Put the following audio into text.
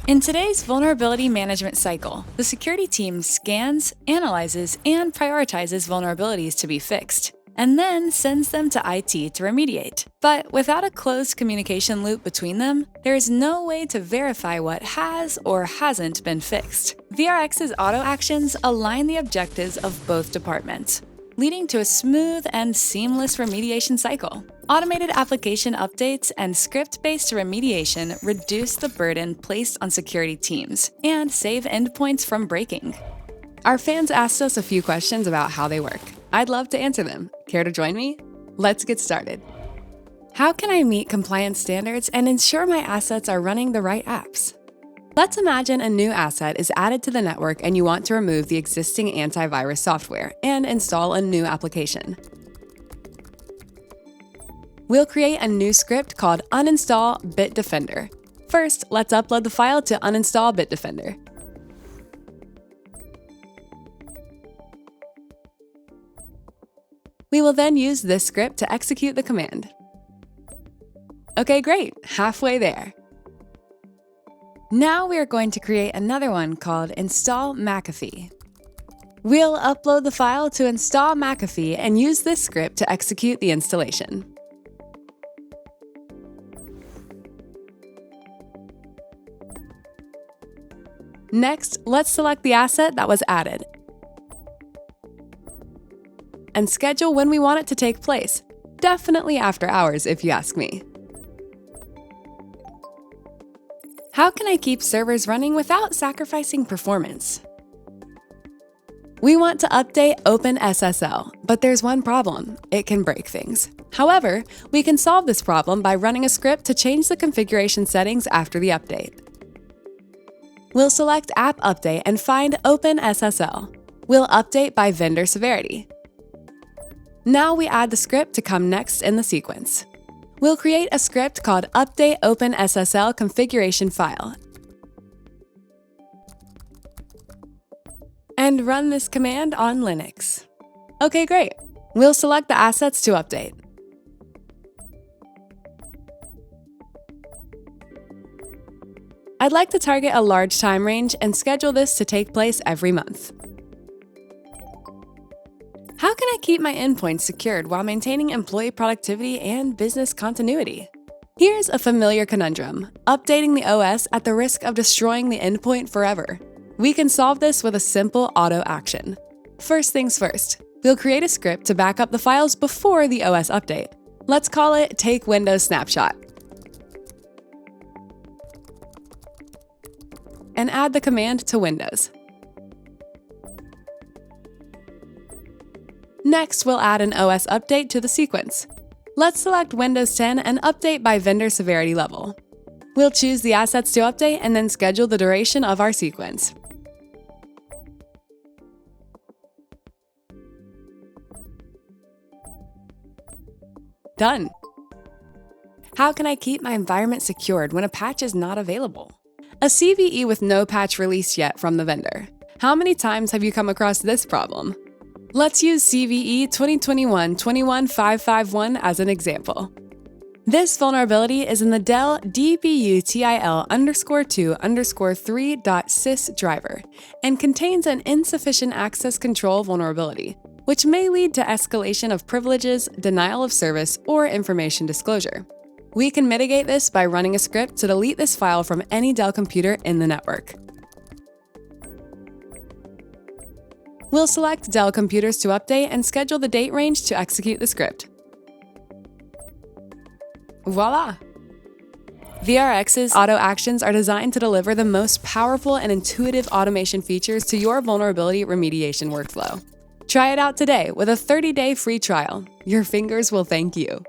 In today's vulnerability management cycle, the security team scans, analyzes, and prioritizes vulnerabilities to be fixed, and then sends them to IT to remediate. But without a closed communication loop between them, there is no way to verify what has or hasn't been fixed. vRx's auto actions align the objectives of both departments, leading to a smooth and seamless remediation cycle. Automated application updates and script-based remediation reduce the burden placed on security teams and save endpoints from breaking. Our fans asked us a few questions about how they work. I'd love to answer them. Care to join me? Let's get started. How can I meet compliance standards and ensure my assets are running the right apps? Let's imagine a new asset is added to the network and you want to remove the existing antivirus software and install a new application. We'll create a new script called uninstall Bitdefender. First, let's upload the file to uninstall Bitdefender. We will then use this script to execute the command. Okay, great, halfway there. Now we are going to create another one called install McAfee. We'll upload the file to install McAfee and use this script to execute the installation. Next, let's select the asset that was added and schedule when we want it to take place. Definitely after hours, if you ask me. How can I keep servers running without sacrificing performance? We want to update OpenSSL, but there's one problem: it can break things. However, we can solve this problem by running a script to change the configuration settings after the update. We'll select App Update and find OpenSSL. We'll update by vendor severity. Now we add the script to come next in the sequence. We'll create a script called update OpenSSL configuration file and run this command on Linux. Okay, great. We'll select the assets to update. I'd like to target a large time range and schedule this to take place every month. How can I keep my endpoints secured while maintaining employee productivity and business continuity? Here's a familiar conundrum: updating the OS at the risk of destroying the endpoint forever. We can solve this with a simple auto action. First things first, we'll create a script to back up the files before the OS update. Let's call it Take Windows Snapshot, and add the command to Windows. Next, we'll add an OS update to the sequence. Let's select Windows 10 and update by vendor severity level. We'll choose the assets to update and then schedule the duration of our sequence. Done. How can I keep my environment secured when a patch is not available? A CVE with no patch released yet from the vendor. How many times have you come across this problem? Let's use CVE 2021-21551 as an example. This vulnerability is in the Dell DBUTIL_2_3.sys driver and contains an insufficient access control vulnerability, which may lead to escalation of privileges, denial of service, or information disclosure. We can mitigate this by running a script to delete this file from any Dell computer in the network. We'll select Dell computers to update and schedule the date range to execute the script. Voila! vRx's auto actions are designed to deliver the most powerful and intuitive automation features to your vulnerability remediation workflow. Try it out today with a 30-day free trial. Your fingers will thank you.